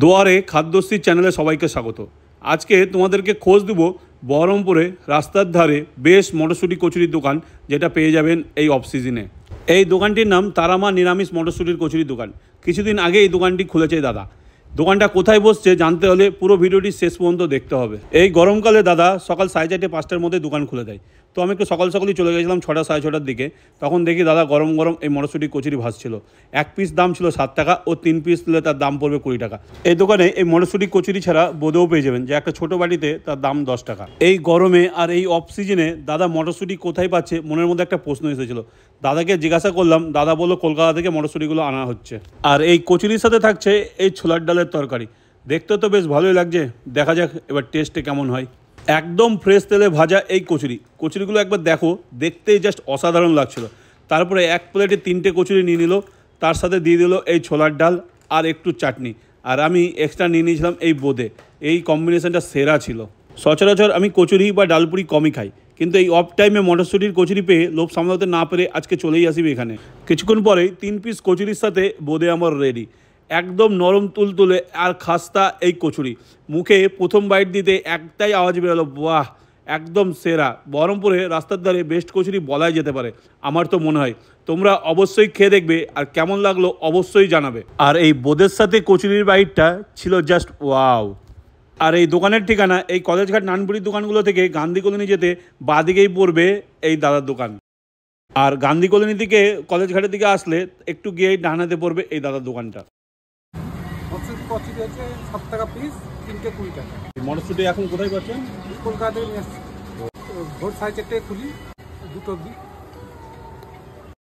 দুয়ারে খাদ্যশ্রী চ্যানেলে সবাইকে স্বাগত। আজকে তোমাদেরকে খোঁজ দেব বহরমপুরে রাস্তার ধারে বেশ মটরশুঁটি কচুরির দোকান, যেটা পেয়ে যাবেন এই অফ সিজনে। এই দোকানটির নাম তারামা নিরামিষ মটরশুঁটির কচুরির দোকান। কিছুদিন আগে এই দোকানটি খুলেছে দাদা। দোকানটা কোথায় বসছে জানতে হলে পুরো ভিডিওটি শেষ পর্যন্ত দেখতে হবে। এই গরমকালে দাদা সকাল 4:30-5টার মধ্যে দোকান খুলে দেয়। তো আমি একটু সকালই চলে গেছিলাম 6টা 6:30টার দিকে। তখন দেখি দাদা গরম গরম এই মটরশুঁটি কচুরি ভাজছিল। এক পিস দাম ছিল 7 টাকা ও 3 পিস নিলে তার দাম পড়বে 20 টাকা। এই দোকানে এই মটরশুঁটি কচুরি ছাড়া বোঁদেও পেয়ে যাবেন, যে একটা ছোটো বাটিতে তার দাম 10 টাকা। এই গরমে আর এই অফ সিজনে দাদা মটরশুঁটি কোথায় পাচ্ছে মনের মধ্যে একটা প্রশ্ন এসেছিল। দাদাকে জিজ্ঞাসা করলাম, দাদা বললো কলকাতা থেকে মটরশুঁটিগুলো আনা হচ্ছে। আর এই কচুরির সাথে থাকছে এই ছোলার ডালের তরকারি। দেখতে তো বেশ ভালোই লাগছে, দেখা যাক এবার টেস্টে কেমন হয়। একদম ফ্রেশ তেলে ভাজা এই কচুরিগুলো একবার দেখো, দেখতেই জাস্ট অসাধারণ লাগছিল। তারপরে এক প্লেটে 3টে কচুরি নিয়ে নিল, তার সাথে দিয়ে দিল এই ছোলার ডাল আর একটু চাটনি। আর আমি এক্সট্রা নিয়ে নিয়েছিলাম এই বোঁদে। এই কম্বিনেশনটা সেরা ছিল। সচরাচর আমি কচুরি বা ডালপুরি কমই খাই, কিন্তু এই অফ টাইমে মটরশুঁটির কচুরি পেয়ে লোভ সামলাতে না পেরে আজকে চলেই আসিবে এখানে। কিছুক্ষণ পরেই 3 পিস কচুরির সাথে বোঁদে আমার রেডি। একদম নরম তুলতুলে আর খাস্তা এই কচুরি। মুখে প্রথম বাইট দিতে একটাই আওয়াজ বেরোলো, বাহ, একদম সেরা। বহরমপুরে রাস্তার ধারে বেস্ট কচুরি বলাই যেতে পারে, আমার তো মনে হয়। তোমরা অবশ্যই খেয়ে দেখবে আর কেমন লাগলো অবশ্যই জানাবে। আর এই বোঁদের সাথে কচুরির বাইটটা ছিল জাস্ট ওয়াও। আর এই দোকানের ঠিকানা এই কলেজঘাট নানপুরির দোকানগুলো থেকে গান্ধী কলোনি যেতে বাঁদিকেই পড়বে এই দাদার দোকান। আর গান্ধী কলোনি থেকে কলেজঘাটের দিকে আসলে একটু গিয়ে ডানাতে পড়বে এই দাদার দোকানটা। কচুরি হচ্ছে 7 টাকা পিস, 3টে 20 টাকা। মটরশুঁটি এখন কোথায় পাচ্ছেন? কলকাতায় ভোর 4:30 খুলি, 2 অবধি।